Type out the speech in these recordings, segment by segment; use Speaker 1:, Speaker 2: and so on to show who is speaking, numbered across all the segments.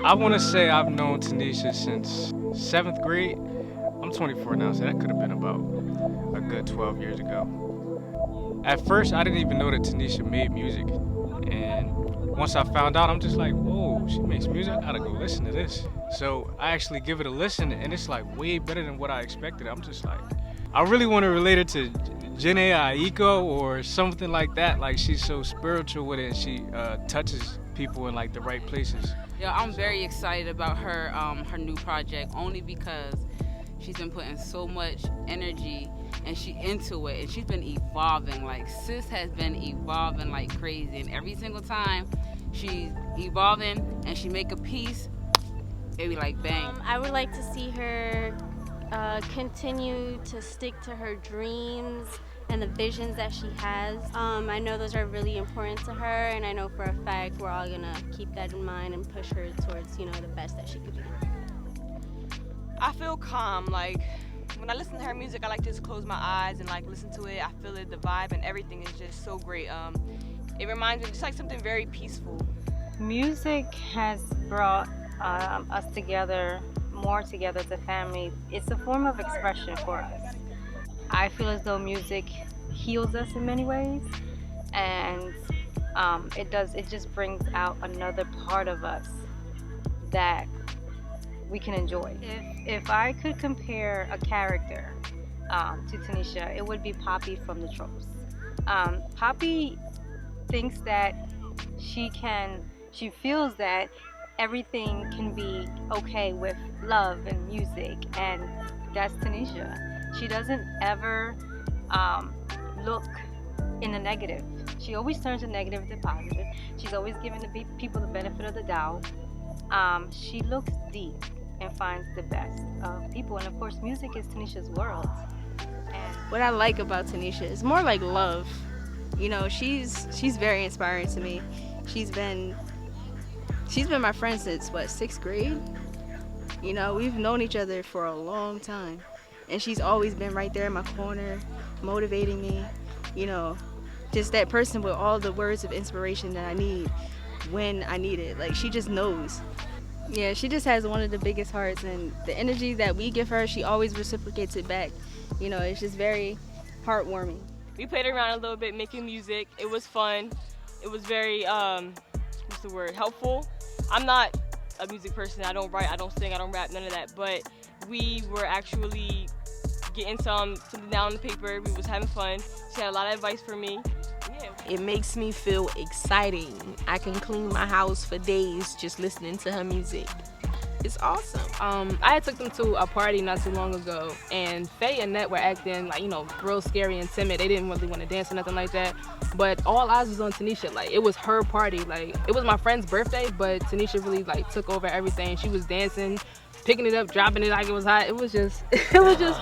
Speaker 1: I want to say I've known Tanisha since 7th grade. I'm 24 now, so that could have been about a good 12 years ago. At first, I didn't even know that Tanisha made music. And once I found out, I'm just like, whoa, she makes music? I gotta go listen to this. So I actually give it a listen, and it's like way better than what I expected. I'm just like, I really want to relate it to Jhené Aiko or something like that. Like, she's so spiritual with it, and she touches people in like the right places.
Speaker 2: Yeah, I'm very excited about her new project, only because she's been putting so much energy and she into it, and she's been evolving. Like, sis has been evolving like crazy, and every single time she's evolving and she make a piece, it be like bang.
Speaker 3: I would like to see her continue to stick to her dreams and the visions that she has. I know those are really important to her, and I know for a fact we're all gonna keep that in mind and push her towards, the best that she could be.
Speaker 4: I feel calm. Like, when I listen to her music, I like to just close my eyes and like listen to it. I feel it, the vibe and everything is just so great. It reminds me of just like something very peaceful.
Speaker 5: Music has brought us together, more together as a family. It's a form of expression for us. I feel as though music heals us in many ways, and it just brings out another part of us that we can enjoy. If I could compare a character to Tanisha, it would be Poppy from the Tropes. Poppy thinks that she feels that everything can be okay with love and music, and that's Tanisha. She doesn't ever look in the negative. She always turns the negative to positive. She's always giving the people the benefit of the doubt. She looks deep and finds the best of people. And of course, music is Tanisha's world. And
Speaker 6: what I like about Tanisha is more like love. She's very inspiring to me. She's been my friend since 6th grade. We've known each other for a long time, and she's always been right there in my corner, motivating me. Just that person with all the words of inspiration that I need when I need it. Like, she just knows. Yeah, she just has one of the biggest hearts, and the energy that we give her, she always reciprocates it back. It's just very heartwarming.
Speaker 4: We played around a little bit making music. It was fun. It was very, helpful. I'm not a music person. I don't write, I don't sing, I don't rap, none of that. But we were actually getting something down on the paper. We was having fun. She had a lot of advice for me. Yeah.
Speaker 7: It makes me feel exciting. I can clean my house for days just listening to her music. It's awesome.
Speaker 8: I had took them to a party not too long ago, and Faye and Nett were acting like, real scary and timid. They didn't really want to dance or nothing like that. But all eyes was on Tanisha. Like, it was her party. Like, it was my friend's birthday, but Tanisha really took over everything. She was dancing, picking it up, dropping it like it was hot. It was just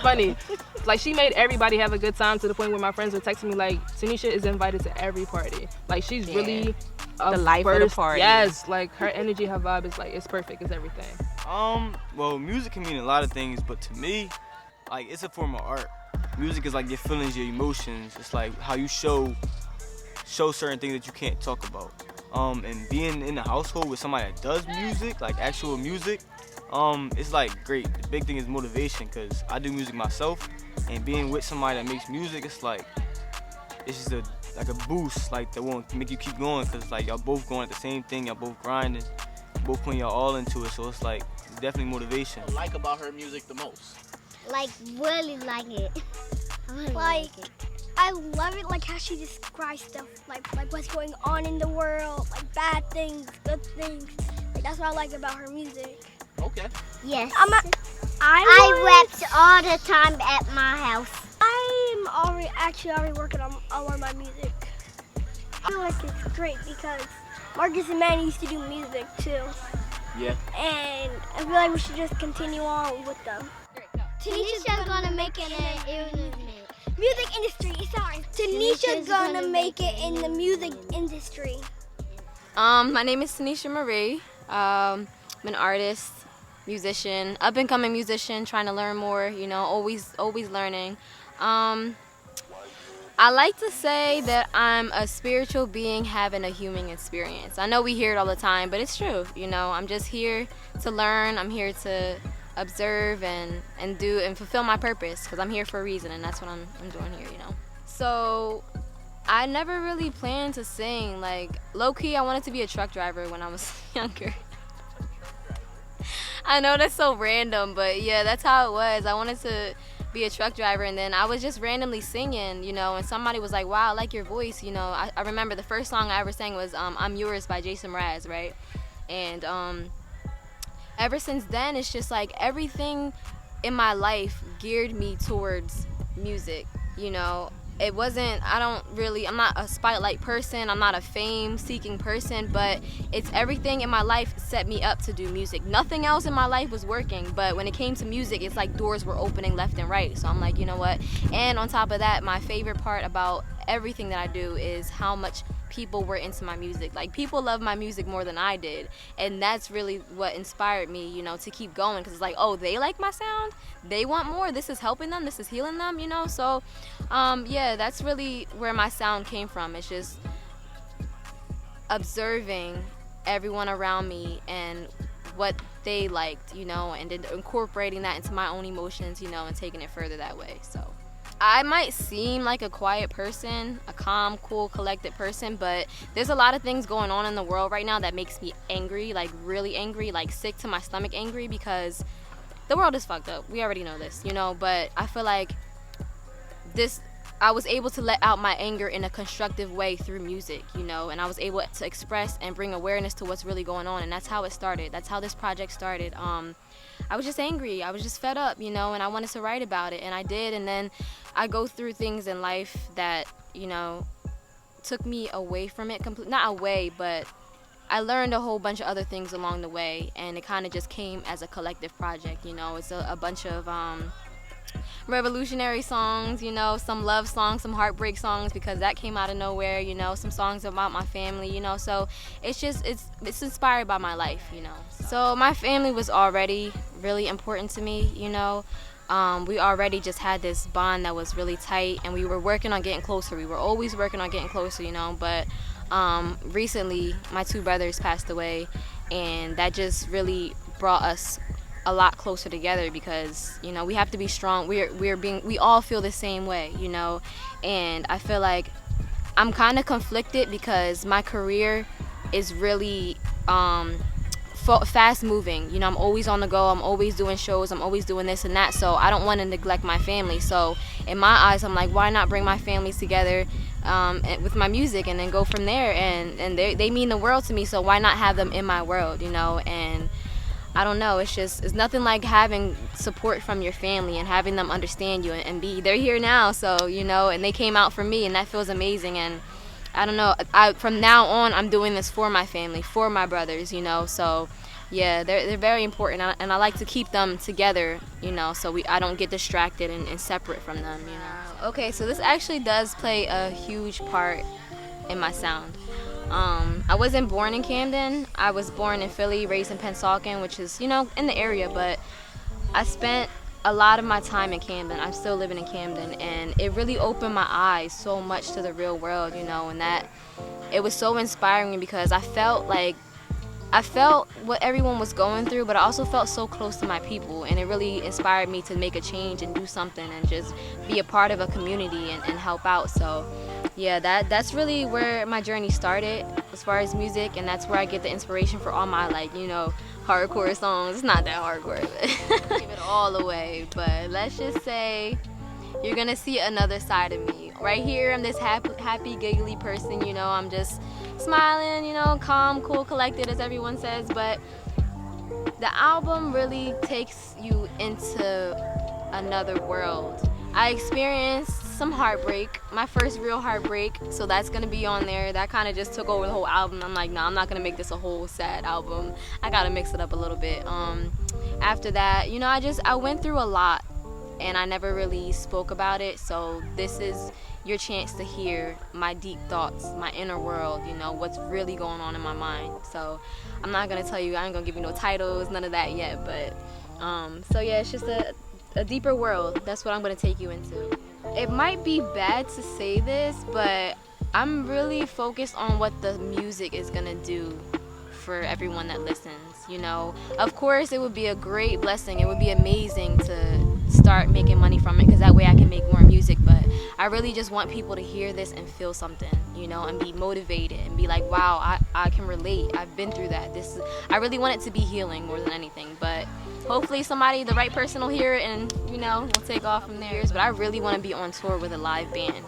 Speaker 8: funny. Like, she made everybody have a good time, to the point where my friends were texting me like, Tanisha is invited to every party. Like, she's really
Speaker 7: the life of the party.
Speaker 8: Yes, like, her energy, her vibe is it's perfect. It's everything.
Speaker 9: Well, music can mean a lot of things, but to me, like, it's a form of art. Music is like your feelings, your emotions. It's like how you show certain things that you can't talk about. And being in a household with somebody that does music, like actual music, it's like great. The big thing is motivation, because I do music myself, and being with somebody that makes music, it's just a boost, like, that won't make you keep going, because like y'all both going at the same thing, y'all both grinding, both putting y'all all into it, so it's definitely motivation.
Speaker 10: What I like about her music the most?
Speaker 11: Really like it. I really like it. I love it, like how she describes stuff, like what's going on in the world, like bad things, good things. Like, that's what I like about her music.
Speaker 10: Okay.
Speaker 11: Yes. I rap all the time at my house. I'm already working on one of my music. I feel like it's great because Marcus and Manny used to do music too.
Speaker 10: Yeah.
Speaker 11: And I feel like we should just continue on with them.
Speaker 12: Tanisha's gonna make it in
Speaker 11: music industry. Sorry. Tanisha's gonna make it in the music industry.
Speaker 13: My name is Tanisha Marie. I'm an artist, musician, up and coming musician, trying to learn more, always learning. I like to say that I'm a spiritual being having a human experience. I know we hear it all the time, but it's true. You know, I'm just here to learn. I'm here to observe and do and fulfill my purpose because I'm here for a reason, and that's what I'm doing here, you know. So I never really planned to sing. Like, low-key, I wanted to be a truck driver when I was younger. I know that's so random, but yeah, that's how it was. I wanted to be a truck driver, and then I was just randomly singing, you know, and somebody was like, wow, I like your voice, you know. I remember the first song I ever sang was I'm Yours by Jason Mraz, right? And ever since then, it's just like everything in my life geared me towards music, you know. It wasn't, I'm not a spotlight person, I'm not a fame-seeking person, but it's everything in my life set me up to do music. Nothing else in my life was working, but when it came to music, it's like doors were opening left and right. So I'm like, you know what? And on top of that, my favorite part about everything that I do is how much people were into my music. Like, people love my music more than I did, and that's really what inspired me, you know, to keep going, because it's like, oh, they like my sound, they want more, this is helping them, this is healing them, you know. So yeah, that's really where my sound came from. It's just observing everyone around me and what they liked, you know, and then incorporating that into my own emotions, you know, and taking it further that way. So I might seem like a quiet person, a calm, cool, collected person, but there's a lot of things going on in the world right now that makes me angry, like really angry, like sick to my stomach angry, because the world is fucked up. We already know this, you know, but I feel like I was able to let out my anger in a constructive way through music, you know, and I was able to express and bring awareness to what's really going on, and that's how it started. That's how this project started. I was just angry. I was just fed up, you know, and I wanted to write about it, and I did. And then I go through things in life that, you know, took me away from it completely. Not away, but I learned a whole bunch of other things along the way, and it kind of just came as a collective project, you know. It's a bunch of revolutionary songs, you know, some love songs, some heartbreak songs, because that came out of nowhere, you know, some songs about my family, you know. So it's just, it's inspired by my life, you know. So my family was already really important to me, you know. We already just had this bond that was really tight, and we were working on getting closer. We were always working on getting closer, you know. But recently my two brothers passed away, and that just really brought us a lot closer together, because, you know, we have to be strong. We all feel the same way, you know. And I feel like I'm kind of conflicted because my career is really fast moving, you know. I'm always on the go, I'm always doing shows, I'm always doing this and that, so I don't want to neglect my family. So in my eyes, I'm like, why not bring my families together with my music, and then go from there. And they mean the world to me, so why not have them in my world, you know. And I don't know, it's nothing like having support from your family and having them understand you and they're here now, so, you know, and they came out for me, and that feels amazing. And I don't know, from now on, I'm doing this for my family, for my brothers, you know. So yeah, they're very important, and I like to keep them together, you know, so I don't get distracted and separate from them, you know. Okay, so this actually does play a huge part in my sound. I wasn't born in Camden. I was born in Philly, raised in Pennsauken, which is, you know, in the area, but I spent a lot of my time in Camden. I'm still living in Camden, and it really opened my eyes so much to the real world, you know, and that it was so inspiring, because I felt what everyone was going through, but I also felt so close to my people, and it really inspired me to make a change and do something and just be a part of a community and help out. So yeah, that's really where my journey started as far as music, and that's where I get the inspiration for all my, like, you know, hardcore songs. It's not that hardcore, but give it all away. But let's just say you're gonna see another side of me. Right here, I'm this happy, giggly person, you know. I'm just smiling, you know, calm, cool, collected, as everyone says. But the album really takes you into another world. I experienced some heartbreak, my first real heartbreak, so that's gonna be on there. That kind of just took over the whole album. I'm like, nah, I'm not gonna make this a whole sad album. I gotta mix it up a little bit. After that, you know, I went through a lot, and I never really spoke about it, so this is your chance to hear my deep thoughts, my inner world, you know, what's really going on in my mind. So I'm not gonna tell you, I ain't gonna give you no titles, none of that yet, but so yeah, it's just a deeper world. That's what I'm gonna take you into. It might be bad to say this, but I'm really focused on what the music is gonna do for everyone that listens, you know. Of course, it would be a great blessing. It would be amazing to start making money from it because that way I can make more music, but I really just want people to hear this and feel something, you know, and be motivated and be like, wow, I can relate. I've been through that. I really want it to be healing more than anything, but hopefully somebody, the right person will hear it and, you know, we'll take off from there. But I really want to be on tour with a live band.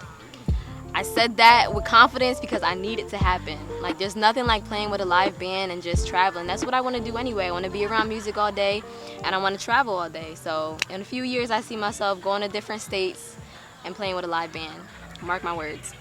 Speaker 13: I said that with confidence because I need it to happen. Like, there's nothing like playing with a live band and just traveling. That's what I want to do anyway. I want to be around music all day, and I want to travel all day. So in a few years, I see myself going to different states and playing with a live band. Mark my words.